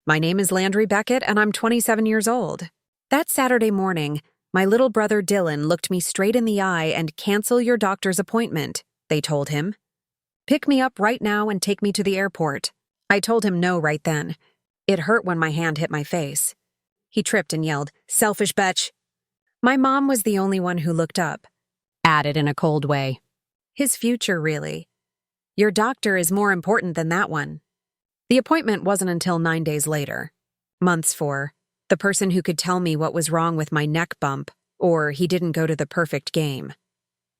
My name is Landry Beckett, and I'm 27 years old. That Saturday morning, my little brother Dylan looked me straight in the eye and cancel your doctor's appointment, they told him. Pick me up right now and take me to the airport. I told him no right then. It hurt when my hand hit my face. He tripped and yelled, "Selfish bitch." My mom was the only one who looked up. Added in a cold way, "His future, really. Your doctor is more important than that one." The appointment wasn't until 9 days later. Months for the person who could tell me what was wrong with my neck bump, or he didn't go to the perfect game.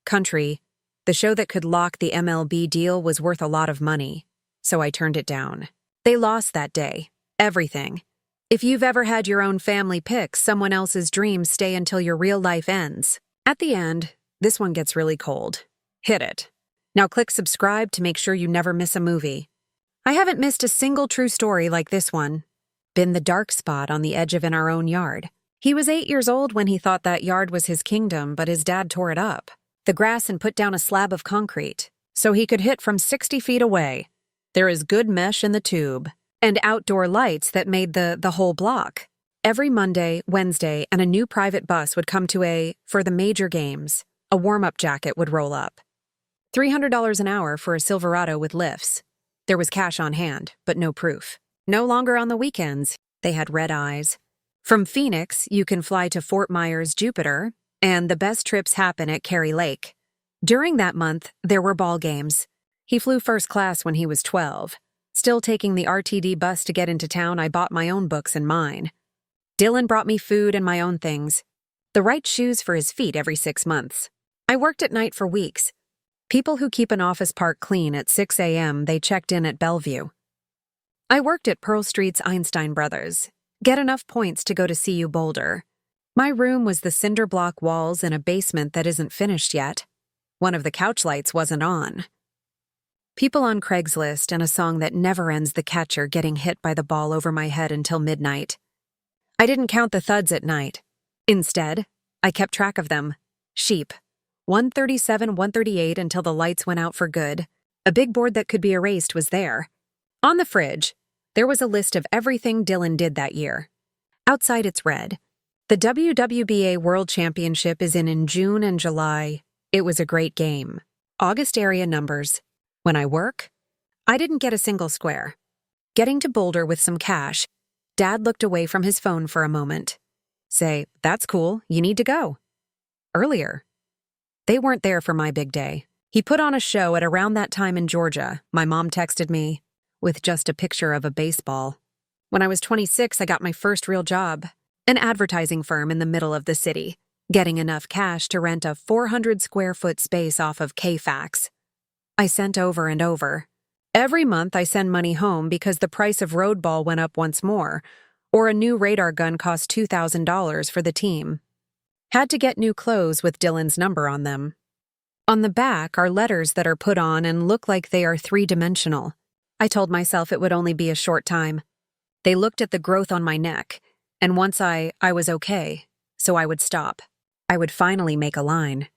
Country, the show that could lock the MLB deal, was worth a lot of money, so I turned it down. They lost that day. Everything. If you've ever had your own family pick, someone else's dreams stay until your real life ends. At the end, this one gets really cold. Hit it. Now click subscribe to make sure you never miss a movie. I haven't missed a single true story like this one. Been the dark spot on the edge of in our own yard. He was 8 years old when he thought that yard was his kingdom, but his dad tore it up, the grass, and put down a slab of concrete, so he could hit from 60 feet away. There is good mesh in the tube, and outdoor lights that made the whole block. Every Monday, Wednesday, and a new private bus would come for the major games, a warm-up jacket would roll up. $300 an hour for a Silverado with lifts. There was cash on hand, but no proof. No longer on the weekends. They had red eyes. From Phoenix, you can fly to Fort Myers, Jupiter, and the best trips happen at Cary Lake. During that month, there were ball games. He flew first class when he was 12. Still taking the RTD bus to get into town, I bought my own books and mine. Dylan brought me food and my own things. The right shoes for his feet every 6 months. I worked at night for weeks. People who keep an office park clean at 6 a.m., they checked in at Bellevue. I worked at Pearl Street's Einstein Brothers. Get enough points to go to CU Boulder. My room was the cinder block walls in a basement that isn't finished yet. One of the couch lights wasn't on. People on Craigslist, and a song that never ends, the catcher getting hit by the ball over my head until midnight. I didn't count the thuds at night. Instead, I kept track of them. Sheep. 137, 138 until the lights went out for good. A big board that could be erased was there. On the fridge, there was a list of everything Dylan did that year. Outside it's read, "The WWBA World Championship is in June and July. It was a great game. August area numbers. When I work, I didn't get a single square." Getting to Boulder with some cash, Dad looked away from his phone for a moment. Say, "That's cool, you need to go." Earlier. They weren't there for my big day. He put on a show at around that time in Georgia. My mom texted me with just a picture of a baseball. When I was 26, I got my first real job, an advertising firm in the middle of the city, getting enough cash to rent a 400-square-foot space off of K-Fax. I sent over and over. Every month I send money home because the price of road ball went up once more, or a new radar gun cost $2,000 for the team. Had to get new clothes with Dylan's number on them. On the back are letters that are put on and look like they are three-dimensional. I told myself it would only be a short time. They looked at the growth on my neck, and once I was okay, so I would stop. I would finally make a line.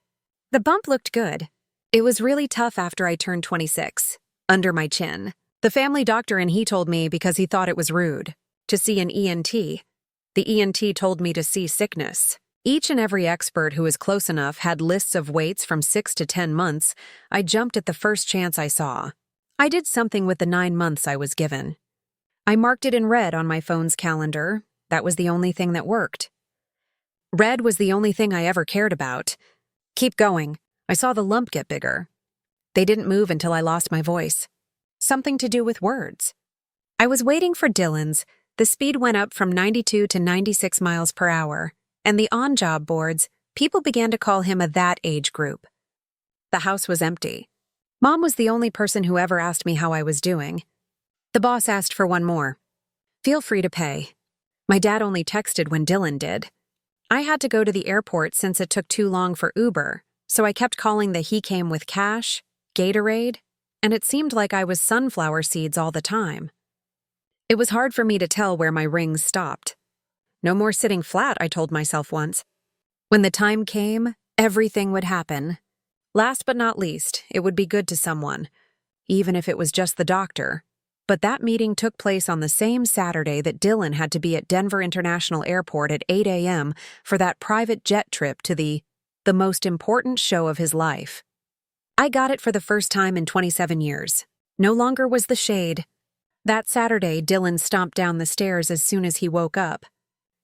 The bump looked good. It was really tough after I turned 26, under my chin. The family doctor, and he told me, because he thought it was rude, to see an ENT. The ENT told me to see sickness. Each and every expert who was close enough had lists of waits from 6 to 10 months. I jumped at the first chance I saw. I did something with the 9 months I was given. I marked it in red on my phone's calendar. That was the only thing that worked. Red was the only thing I ever cared about. Keep going. I saw the lump get bigger. They didn't move until I lost my voice. Something to do with words. I was waiting for Dylan's. The speed went up from 92 to 96 miles per hour, and the on-job boards, people began to call him a that age group. The house was empty. Mom was the only person who ever asked me how I was doing. The boss asked for one more. Feel free to pay. My dad only texted when Dylan did. I had to go to the airport since it took too long for Uber, so I kept calling the he came with cash, Gatorade, and it seemed like I was sunflower seeds all the time. It was hard for me to tell where my rings stopped. No more sitting flat, I told myself once. When the time came, everything would happen. Last but not least, it would be good to someone, even if it was just the doctor. But that meeting took place on the same Saturday that Dylan had to be at Denver International Airport at 8 a.m. for that private jet trip to the most important show of his life. I got it for the first time in 27 years. No longer was the shade. That Saturday, Dylan stomped down the stairs as soon as he woke up.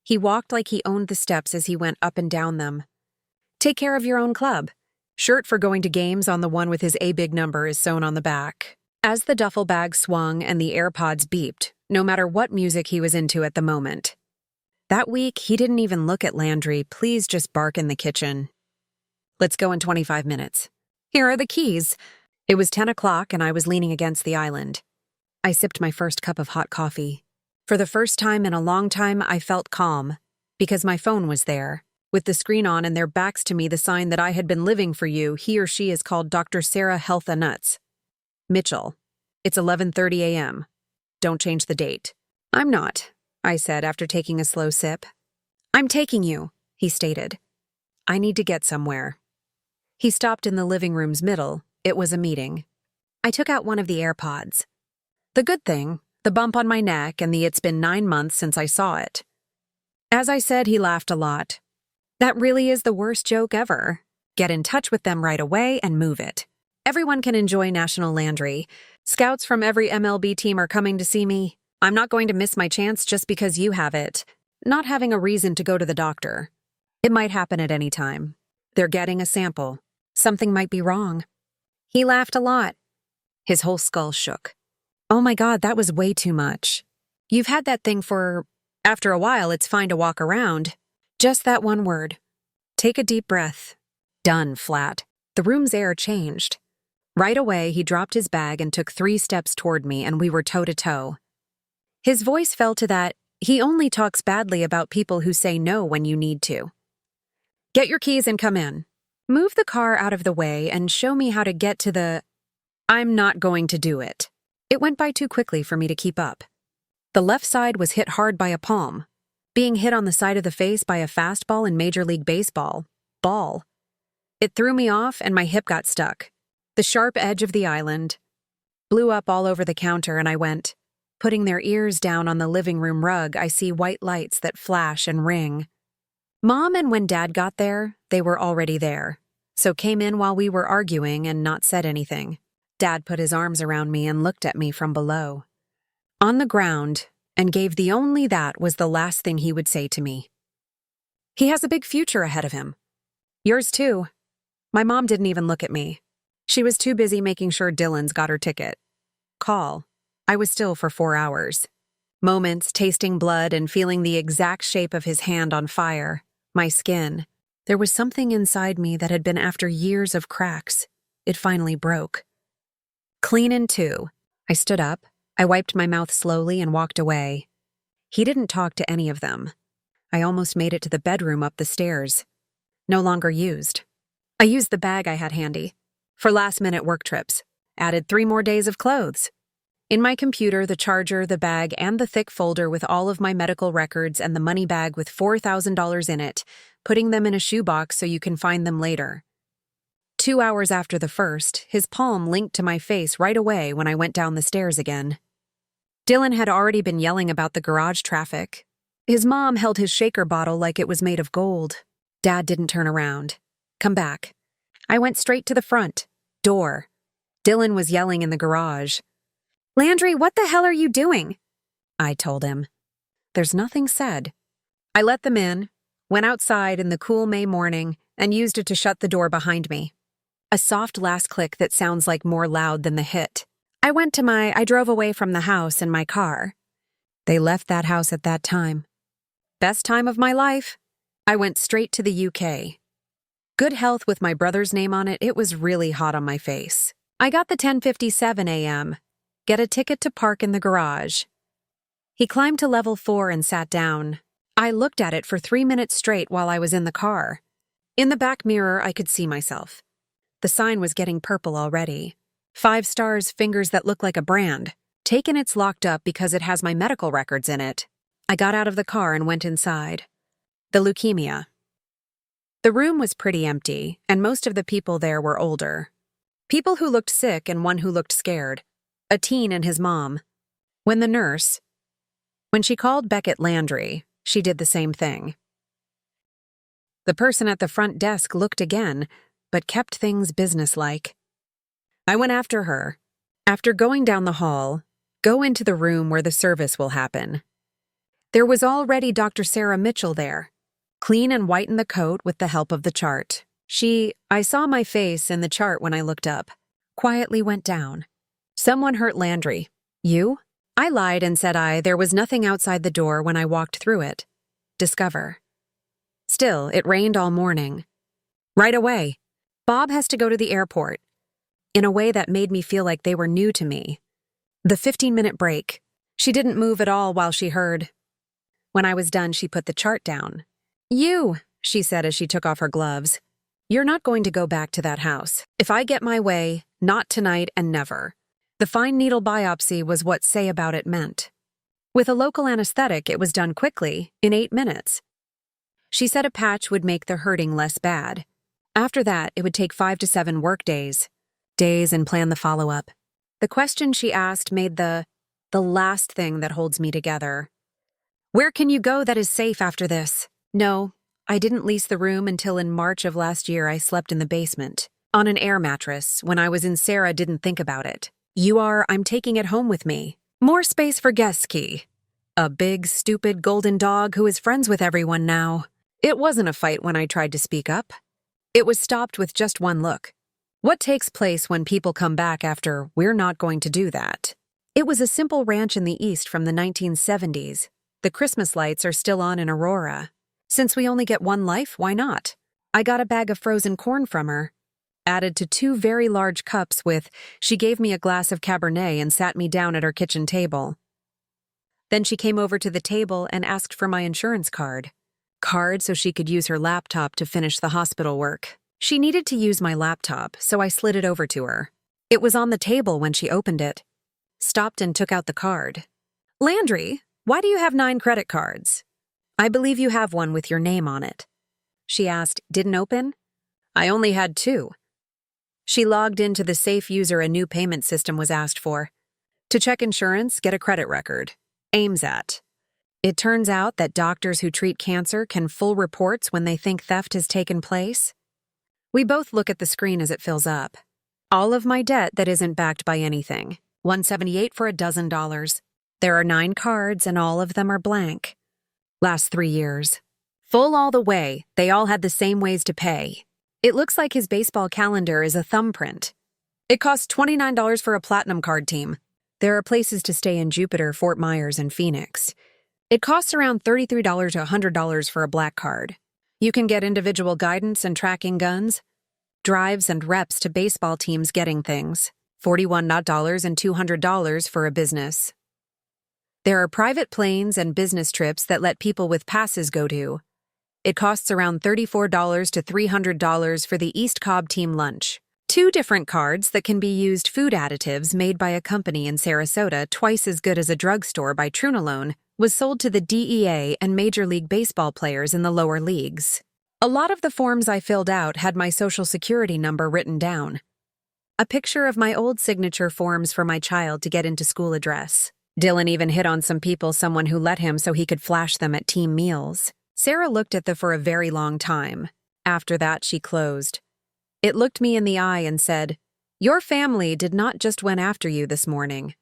He walked like he owned the steps as he went up and down them. Take care of your own club. Shirt for going to games on the one with his A big number is sewn on the back. As the duffel bag swung and the AirPods beeped, no matter what music he was into at the moment. That week, he didn't even look at Landry. Please just bark in the kitchen. Let's go in 25 minutes. Here are the keys. It was 10 o'clock and I was leaning against the island. I sipped my first cup of hot coffee. For the first time in a long time, I felt calm, because my phone was there, with the screen on and their backs to me the sign that I had been living for you. He or she is called Dr. Sarah Healtha Nuts. Mitchell. It's 11:30 a.m. Don't change the date. I'm not, I said after taking a slow sip. I'm taking you, he stated. I need to get somewhere. He stopped in the living room's middle. It was a meeting. I took out one of the AirPods. The good thing, the bump on my neck and the it's been 9 months since I saw it. As I said, he laughed a lot. That really is the worst joke ever. Get in touch with them right away and move it. Everyone can enjoy National Landry. Scouts from every MLB team are coming to see me. I'm not going to miss my chance just because you have it. Not having a reason to go to the doctor. It might happen at any time. They're getting a sample. Something might be wrong. He laughed a lot. His whole skull shook. Oh my God, that was way too much. You've had that thing for... After a while, it's fine to walk around. Just that one word. Take a deep breath. Done, flat. The room's air changed. Right away, he dropped his bag and took 3 steps toward me, and we were toe-to-toe. His voice fell to that, he only talks badly about people who say no when you need to. Get your keys and come in. Move the car out of the way and show me how to get to the... I'm not going to do it. It went by too quickly for me to keep up. The left side was hit hard by a palm, being hit on the side of the face by a fastball in Major League Baseball. Ball. It threw me off and my hip got stuck. The sharp edge of the island blew up all over the counter and I went. Putting their ears down on the living room rug, I see white lights that flash and ring. Mom and when Dad got there, they were already there, so came in while we were arguing and not said anything. Dad put his arms around me and looked at me from below. On the ground, and gave the only that was the last thing he would say to me. He has a big future ahead of him. Yours too. My mom didn't even look at me. She was too busy making sure Dylan's got her ticket. Call. I was still for 4 hours. Moments tasting blood and feeling the exact shape of his hand on fire. My skin. There was something inside me that had been after years of cracks. It finally broke. Clean in 2. I stood up. I wiped my mouth slowly and walked away. He didn't talk to any of them. I almost made it to the bedroom up the stairs. No longer used. I used the bag I had handy. For last-minute work trips. Added 3 more days of clothes. In my computer, the charger, the bag, and the thick folder with all of my medical records and the money bag with $4,000 in it, putting them in a shoebox so you can find them later. 2 hours after the first, his palm linked to my face right away when I went down the stairs again. Dylan had already been yelling about the garage traffic. His mom held his shaker bottle like it was made of gold. Dad didn't turn around. Come back. I went straight to the front. Door. Dylan was yelling in the garage. Landry, what the hell are you doing? I told him. There's nothing said. I let them in, went outside in the cool May morning, and used it to shut the door behind me. A soft last click that sounds like more loud than the hit. I drove away from the house in my car. They left that house at that time. Best time of my life. I went straight to the UK. Good health with my brother's name on it, it was really hot on my face. I got the 10:57 a.m. Get a ticket to park in the garage. He climbed to level 4 and sat down. I looked at it for 3 minutes straight while I was in the car. In the back mirror, I could see myself. The sign was getting purple already. 5 stars, fingers that look like a brand. Taken it's locked up because it has my medical records in it. I got out of the car and went inside. The leukemia. The room was pretty empty, and most of the people there were older. People who looked sick and one who looked scared. A teen and his mom. When the nurse, when she called Beckett Landry, she did the same thing. The person at the front desk looked again, but kept things businesslike. I went after her. After going down the hall, go into the room where the service will happen. There was already Dr. Sarah Mitchell there, clean and white in the coat with the help of the chart. I saw my face in the chart when I looked up, quietly went down. Someone hurt Landry. You? I lied and said there was nothing outside the door when I walked through it. Discover. Still, it rained all morning. Right away. Bob has to go to the airport. In a way that made me feel like they were new to me. The 15-minute break. She didn't move at all while she heard. When I was done, she put the chart down. You, she said as she took off her gloves. You're not going to go back to that house. If I get my way, not tonight and never. The fine needle biopsy was what say about it meant. With a local anesthetic, it was done quickly, in 8 minutes. She said a patch would make the hurting less bad. After that, it would take 5 to 7 work days and plan the follow-up. The question she asked made the last thing that holds me together. Where can you go that is safe after this? No, I didn't lease the room until in March of last year I slept in the basement, on an air mattress, when I was in Sarah didn't think about it. I'm taking it home with me. More space for guests, Key. A big, stupid golden dog who is friends with everyone now. It wasn't a fight when I tried to speak up. It was stopped with just one look. What takes place when people come back after "we're not going to do that"? It was a simple ranch in the East from the 1970s. The Christmas lights are still on in Aurora. Since we only get one life, why not? I got a bag of frozen corn from her. Added to 2 very large cups she gave me a glass of Cabernet and sat me down at her kitchen table. Then she came over to the table and asked for my insurance card so she could use her laptop to finish the hospital work. She needed to use my laptop, so I slid it over to her. It was on the table when she opened it. Stopped and took out the card. Landry, why do you have 9 credit cards? I believe you have one with your name on it. She asked, didn't open? I only had 2. She logged into the safe user a new payment system was asked for. To check insurance, get a credit record. Aims at. It turns out that doctors who treat cancer can full reports when they think theft has taken place. We both look at the screen as it fills up. All of my debt that isn't backed by anything. $178 for $12. There are 9 cards and all of them are blank. Last 3 years. Full all the way, they all had the same ways to pay. It looks like his baseball calendar is a thumbprint. It costs $29 for a platinum card team. There are places to stay in Jupiter, Fort Myers, and Phoenix. It costs around $33 to $100 for a black card. You can get individual guidance and tracking guns, drives and reps to baseball teams getting things, $41 and $200 for a business. There are private planes and business trips that let people with passes go to. It costs around $34 to $300 for the East Cobb team lunch. 2 different cards that can be used food additives made by a company in Sarasota twice as good as a drugstore by Trunalone was sold to the DEA and Major League Baseball players in the lower leagues. A lot of the forms I filled out had my social security number written down. A picture of my old signature forms for my child to get into school address. Dylan even hit on someone who let him so he could flash them at team meals. Sarah looked at them for a very long time. After that, she closed. It looked me in the eye and said, "Your family did not just went after you this morning.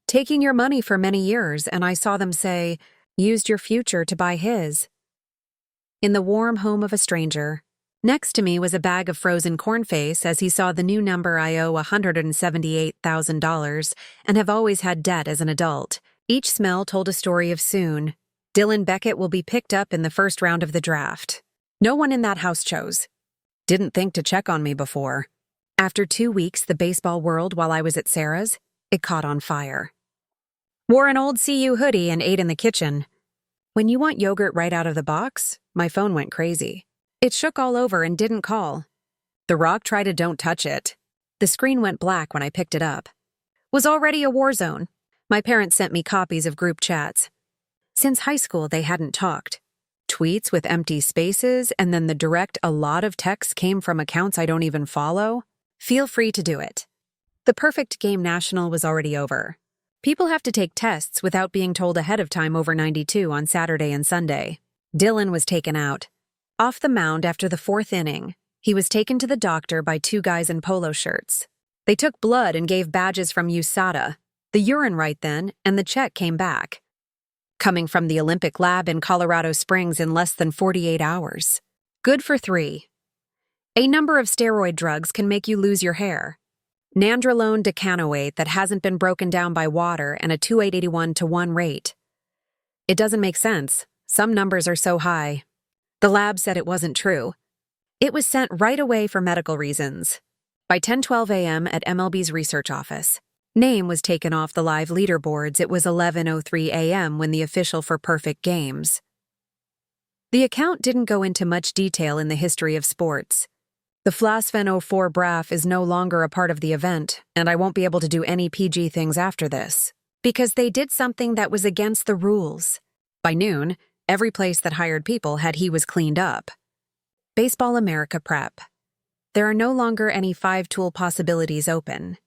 Taking your money for many years, and I saw them say, used your future to buy his." In the warm home of a stranger. Next to me was a bag of frozen cornface as he saw the new number I owe $178,000 and have always had debt as an adult. Each smell told a story of soon. Dylan Beckett will be picked up in the first round of the draft. No one in that house chose. Didn't think to check on me before. After 2 weeks, the baseball world while I was at Sarah's, it caught on fire. Wore an old CU hoodie and ate in the kitchen. When you want yogurt right out of the box, my phone went crazy. It shook all over and didn't call. The Rock tried to don't touch it. The screen went black when I picked it up. Was already a war zone. My parents sent me copies of group chats. Since high school, they hadn't talked. Tweets with empty spaces, and then a lot of texts came from accounts I don't even follow. Feel free to do it. The perfect game national was already over. People have to take tests without being told ahead of time over 92 on Saturday and Sunday. Dylan was taken out. Off the mound after the fourth inning, he was taken to the doctor by two guys in polo shirts. They took blood and gave badges from USADA, the urine right then, and the check came back. Coming from the Olympic lab in Colorado Springs in less than 48 hours. Good for 3. A number of steroid drugs can make you lose your hair. Nandrolone decanoate that hasn't been broken down by water and a 2881-to-1 rate. It doesn't make sense. Some numbers are so high. The lab said it wasn't true. It was sent right away for medical reasons. By 10:12 a.m. at MLB's research office, name was taken off the live leaderboards. It was 11:03 a.m. when the official for perfect games. The account didn't go into much detail in the history of sports. The Flasfen 04 BRAF is no longer a part of the event, and I won't be able to do any PG things after this, because they did something that was against the rules. By noon, every place that hired people had he was cleaned up. Baseball America Prep. There are no longer any 5-tool possibilities open.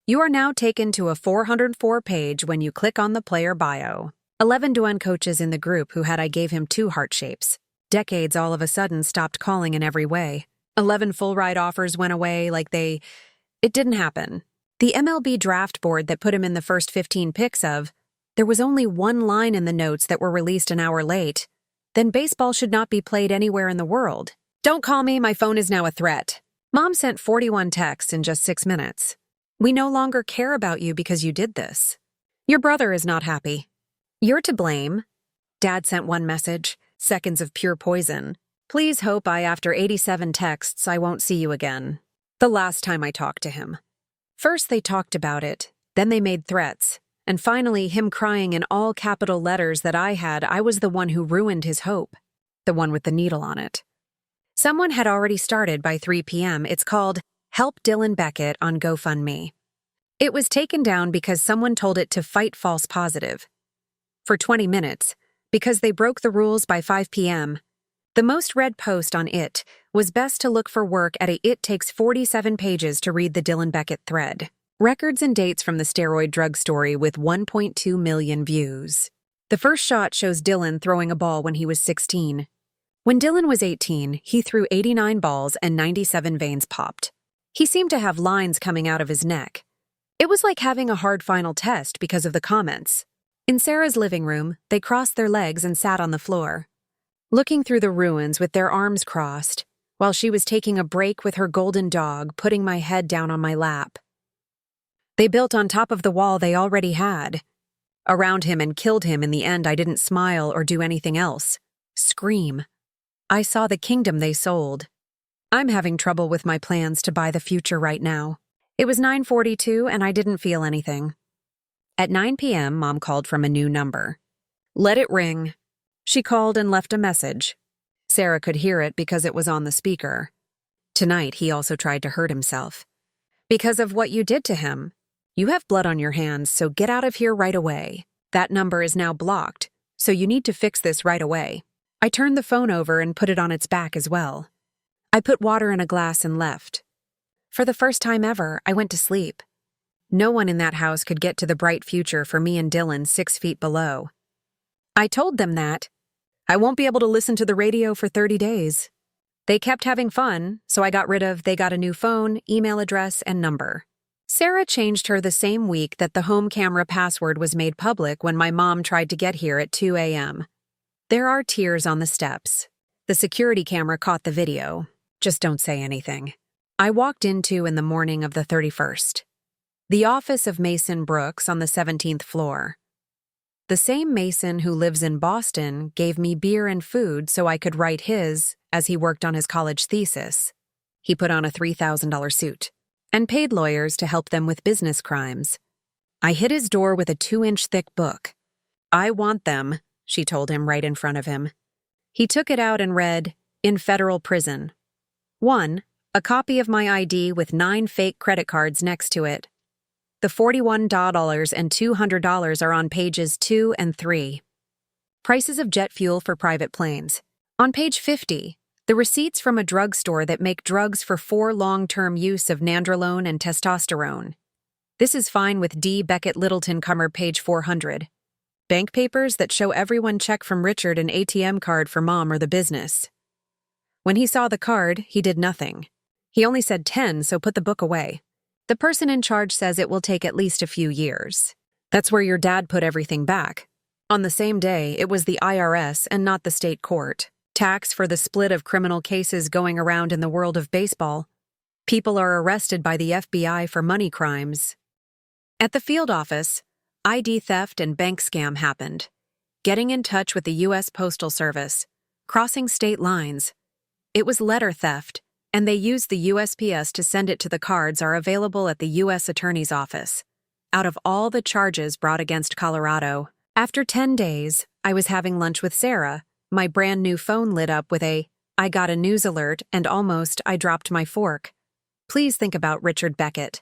You are now taken to a 404 page when you click on the player bio. 11 to 1 coaches in the group who had I gave him 2 heart shapes. Decades all of a sudden stopped calling in every way. 11 full ride offers went away like it didn't happen. The MLB draft board that put him in the first 15 picks there was only one line in the notes that were released an hour late. Then baseball should not be played anywhere in the world. Don't call me, my phone is now a threat. Mom sent 41 texts in just 6 minutes. We no longer care about you because you did this. Your brother is not happy. You're to blame. Dad sent 1 message, seconds of pure poison. Please hope after 87 texts, I won't see you again. The last time I talked to him. First they talked about it, then they made threats, and finally him crying in all capital letters that I was the one who ruined his hope. The one with the needle on it. Someone had already started by 3 p.m. It's called Help Dylan Beckett on GoFundMe. It was taken down because someone told it to fight false positive. For 20 minutes, because they broke the rules by 5 p.m., the most read post on it was best to look for work at It takes 47 pages to read the Dylan Beckett thread. Records and dates from the steroid drug story with 1.2 million views. The first shot shows Dylan throwing a ball when he was 16. When Dylan was 18, he threw 89 balls and 97 veins popped. He seemed to have lines coming out of his neck. It was like having a hard final test because of the comments. In Sarah's living room, they crossed their legs and sat on the floor, looking through the ruins with their arms crossed, while she was taking a break with her golden dog, putting my head down on my lap. They built on top of the wall they already had. Around him and killed him. In the end, I didn't smile or do anything else. Scream. I saw the kingdom they sold. I'm having trouble with my plans to buy the future right now. It was 9:42 and I didn't feel anything. At 9 p.m., Mom called from a new number. Let it ring. She called and left a message. Sarah could hear it because it was on the speaker. Tonight, he also tried to hurt himself. Because of what you did to him. You have blood on your hands, so get out of here right away. That number is now blocked, so you need to fix this right away. I turned the phone over and put it on its back as well. I put water in a glass and left. For the first time ever, I went to sleep. No one in that house could get to the bright future for me and Dylan 6 feet below. I told them that. I won't be able to listen to the radio for 30 days. They kept having fun, so I got rid of they got a new phone, email address, and number. Sarah changed her the same week that the home camera password was made public when my mom tried to get here at 2 a.m. There are tears on the steps. The security camera caught the video. Just don't say anything. I walked into in the morning of the 31st. The office of Mason Brooks on the 17th floor. The same Mason who lives in Boston gave me beer and food so I could write his as he worked on his college thesis. He put on a $3,000 suit and paid lawyers to help them with business crimes. I hit his door with a 2-inch thick book. I want them, she told him right in front of him. He took it out and read, in federal prison. 1. A copy of my ID with 9 fake credit cards next to it. The $41 and $200 are on pages 2 and 3. Prices of jet fuel for private planes. On page 50, the receipts from a drugstore that make drugs for 4 long-term use of nandrolone and testosterone. This is fine with D. Beckett Littleton Cummer, page 400. Bank papers that show everyone check from Richard an ATM card for Mom or the business. When he saw the card, he did nothing. He only said 10, so put the book away. The person in charge says it will take at least a few years. That's where your dad put everything back. On the same day, it was the IRS and not the state court. Tax for the split of criminal cases going around in the world of baseball. People are arrested by the FBI for money crimes. At the field office, ID theft and bank scam happened. Getting in touch with the U.S. Postal Service. Crossing state lines. It was letter theft, and they used the USPS to send it to the cards are available at the U.S. Attorney's Office. Out of all the charges brought against Colorado, after 10 days, I was having lunch with Sarah. My brand new phone lit up with I got a news alert and almost I dropped my fork. Please think about Richard Beckett.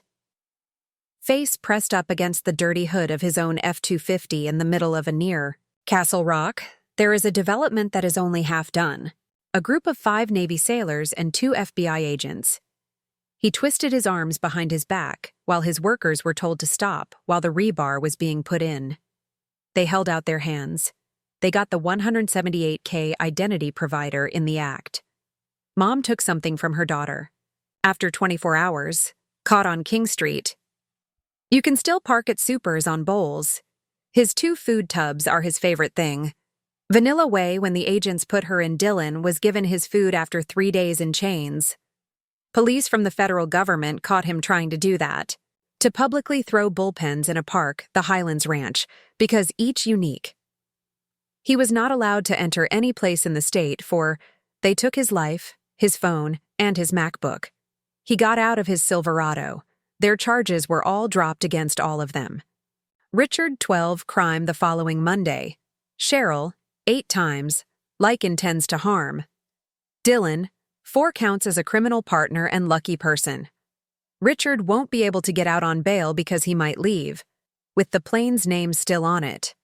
Face pressed up against the dirty hood of his own F-250 in the middle of a near Castle Rock, there is a development that is only half done. A group of 5 Navy sailors and 2 FBI agents. He twisted his arms behind his back while his workers were told to stop while the rebar was being put in. They held out their hands. They got the $178K identity provider in the act. Mom took something from her daughter. After 24 hours, caught on King Street. You can still park at Supers on Bowles. His 2 food tubs are his favorite thing. Vanilla Way, when the agents put her in Dillon, was given his food after 3 days in chains. Police from the federal government caught him trying to do that. To publicly throw bullpens in a park, the Highlands Ranch, because each unique. He was not allowed to enter any place in the state for, they took his life, his phone, and his MacBook. He got out of his Silverado. Their charges were all dropped against all of them. Richard, 12, crime the following Monday. Cheryl, 8 times, like intends to harm. Dillon, 4 counts as a criminal partner and lucky person. Richard won't be able to get out on bail because he might leave, with the plane's name still on it.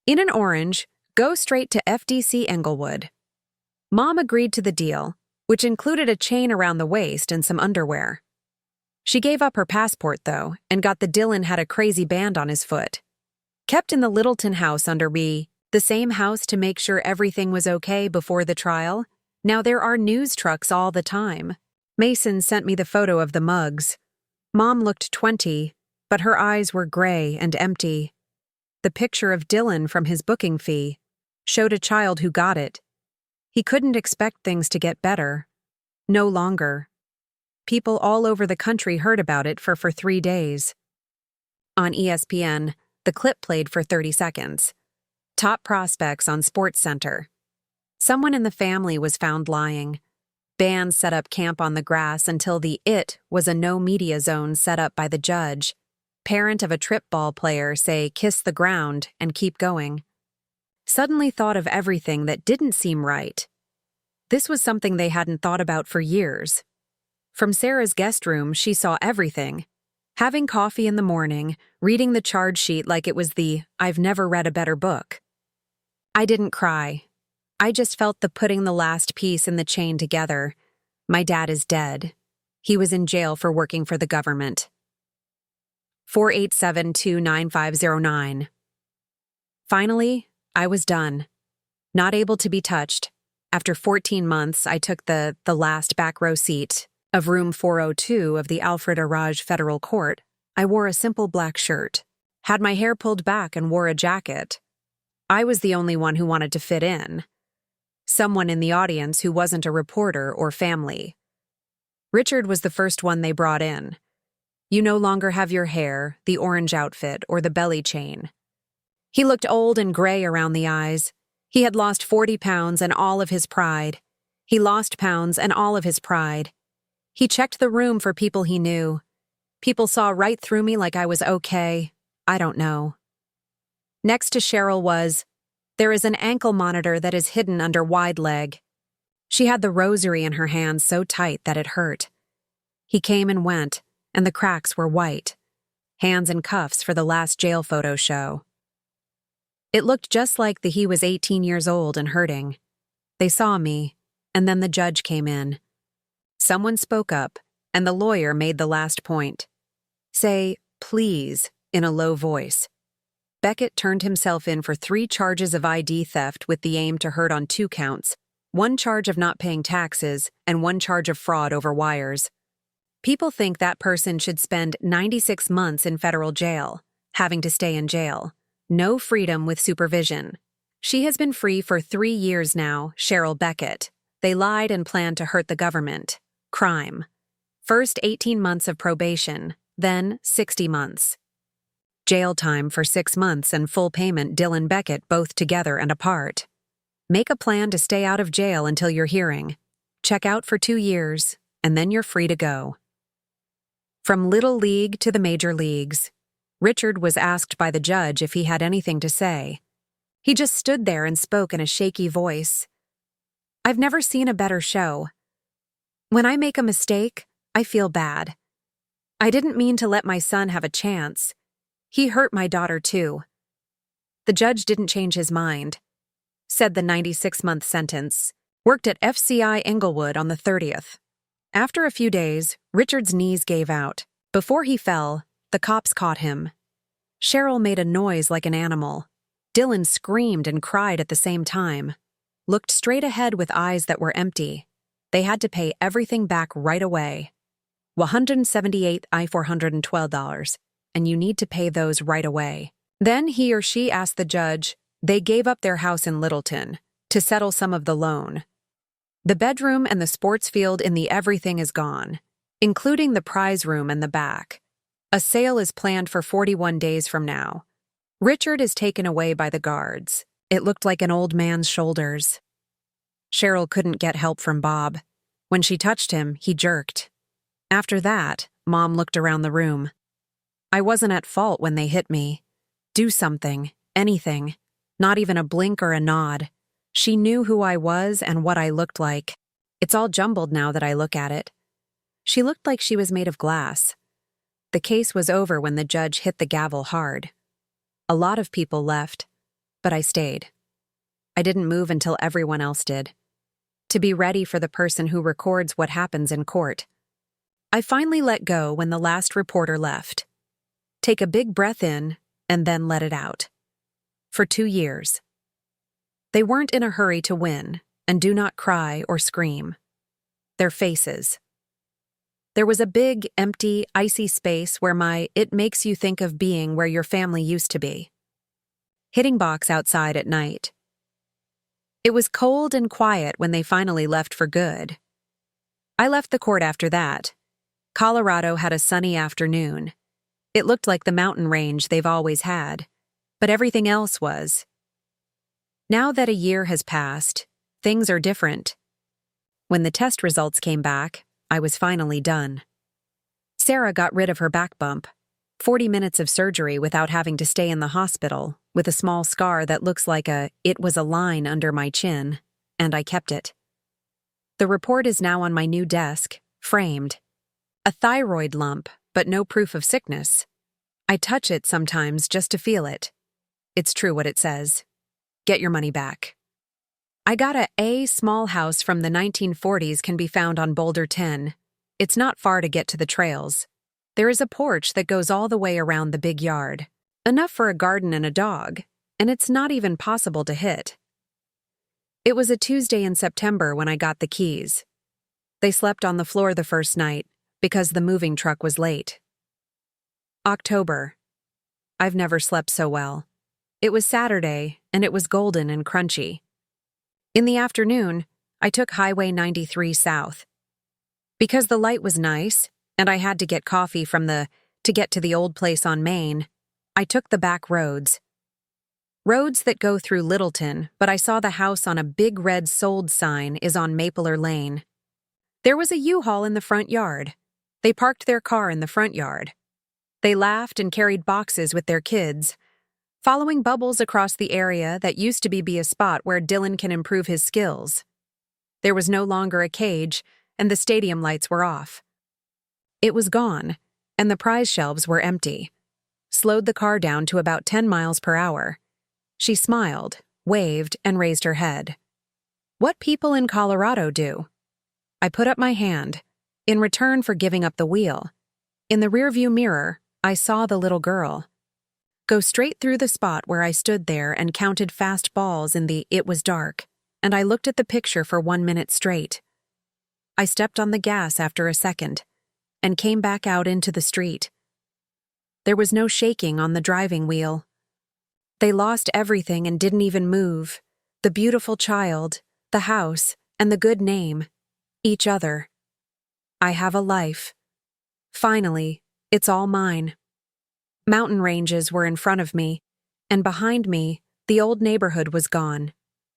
In an orange, go straight to FDC Englewood. Mom agreed to the deal, which included a chain around the waist and some underwear. She gave up her passport, though, and got the Dillon had a crazy band on his foot. Kept in the Littleton house under the same house to make sure everything was okay before the trial. Now there are news trucks all the time. Mason sent me the photo of the mugs. Mom looked 20, but her eyes were gray and empty. The picture of Dillon from his booking fee showed a child who got it. He couldn't expect things to get better. No longer. People all over the country heard about it for 3 days. On ESPN, the clip played for 30 seconds. Top prospects on SportsCenter. Someone in the family was found lying. Band set up camp on the grass until the "it" was a no-media zone set up by the judge. Parent of a trip ball player say kiss the ground and keep going. Suddenly thought of everything that didn't seem right. This was something they hadn't thought about for years. From Sarah's guest room, she saw everything. Having coffee in the morning, reading the charge sheet like it was the "I've never read a better book." I didn't cry. I just felt the putting the last piece in the chain together. My dad is dead. He was in jail for working for the government. 487-29509. Finally, I was done. Not able to be touched. After 14 months, I took the last back row seat of room 402 of the Alfred Araj Federal Court. I wore a simple black shirt, had my hair pulled back and wore a jacket. I was the only one who wanted to fit in. Someone in the audience who wasn't a reporter or family. Richard was the first one they brought in. You no longer have your hair, the orange outfit, or the belly chain. He looked old and gray around the eyes. He had lost 40 pounds and all of his pride. He lost pounds and all of his pride. He checked the room for people he knew. People saw right through me like I was okay. I don't know. Next to Cheryl was, there is an ankle monitor that is hidden under wide leg. She had the rosary in her hand so tight that it hurt. He came and went, and the cracks were white. Hands in cuffs for the last jail photo show. It looked just like he was 18 years old and hurting. They saw me, and then the judge came in. Someone spoke up, and the lawyer made the last point. Say, please, in a low voice. Beckett turned himself in for 3 charges of ID theft with the aim to hurt on 2 counts, 1 charge of not paying taxes, and 1 charge of fraud over wires. People think that person should spend 96 months in federal jail, having to stay in jail. No freedom with supervision. She has been free for 3 years now, Cheryl Beckett. They lied and planned to hurt the government. Crime. First 18 months of probation, then 60 months. Jail time for 6 months and full payment Dylan Beckett both together and apart. Make a plan to stay out of jail until your hearing. Check out for 2 years, and then you're free to go. From Little League to the major leagues, Richard was asked by the judge if he had anything to say. He just stood there and spoke in a shaky voice. I've never seen a better show. When I make a mistake, I feel bad. I didn't mean to let my son have a chance. He hurt my daughter too. The judge didn't change his mind. Said the 96-month sentence. Worked at FCI Englewood on the 30th. After a few days, Richard's knees gave out. Before he fell, the cops caught him. Cheryl made a noise like an animal. Dylan screamed and cried at the same time. Looked straight ahead with eyes that were empty. They had to pay everything back right away. $178,412, and you need to pay those right away. Then he or she asked the judge, they gave up their house in Littleton to settle some of the loan. The bedroom and the sports field in the everything is gone, including the prize room and the back. A sale is planned for 41 days from now. Richard is taken away by the guards. It looked like an old man's shoulders. Cheryl couldn't get help from Bob. When she touched him, he jerked. After that, Mom looked around the room. I wasn't at fault when they hit me. Do something, anything. Not even a blink or a nod. She knew who I was and what I looked like. It's all jumbled now that I look at it. She looked like she was made of glass. The case was over when the judge hit the gavel hard. A lot of people left, but I stayed. I didn't move until everyone else did. To be ready for the person who records what happens in court. I finally let go when the last reporter left. Take a big breath in and then let it out. For 2 years. They weren't in a hurry to win, and do not cry or scream. Their faces. There was a big, empty, icy space where it makes you think of being where your family used to be. Hitting box outside at night. It was cold and quiet when they finally left for good. I left the court after that. Colorado had a sunny afternoon. It looked like the mountain range they've always had, but everything else was. Now that a year has passed, things are different. When the test results came back, I was finally done. Sarah got rid of her back bump. 40 minutes of surgery without having to stay in the hospital, with a small scar that looks like it was a line under my chin, and I kept it. The report is now on my new desk, framed. A thyroid lump, but no proof of sickness. I touch it sometimes just to feel it. It's true what it says. Get your money back. I got a small house from the 1940s can be found on Boulder 10. It's not far to get to the trails. There is a porch that goes all the way around the big yard. Enough for a garden and a dog, and it's not even possible to hit. It was a Tuesday in September when I got the keys. They slept on the floor the first night because the moving truck was late. October. I've never slept so well. It was Saturday, and it was golden and crunchy. In the afternoon, I took Highway 93 south. Because the light was nice, and I had to get coffee to get to the old place on Main, I took the back roads. Roads that go through Littleton, but I saw the house on a big red sold sign is on Mapler Lane. There was a U-Haul in the front yard. They parked their car in the front yard. They laughed and carried boxes with their kids, following Bubbles across the area that used to be a spot where Dylan can improve his skills. There was no longer a cage, and the stadium lights were off. It was gone, and the prize shelves were empty. Slowed the car down to about 10 miles per hour. She smiled, waved, and raised her head. What people in Colorado do. I put up my hand, in return for giving up the wheel. In the rearview mirror, I saw the little girl go straight through the spot where I stood there and counted fast balls in the It was dark, and I looked at the picture for 1 minute straight. I stepped on the gas after a second and came back out into the street. There was no shaking on the driving wheel. They lost everything and didn't even move. The beautiful child, the house, and the good name. Each other. I have a life. Finally, it's all mine. Mountain ranges were in front of me, and behind me, the old neighborhood was gone.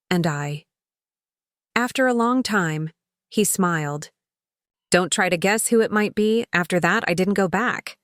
And I. After a long time, he smiled. Don't try to guess who it might be. After that, I didn't go back.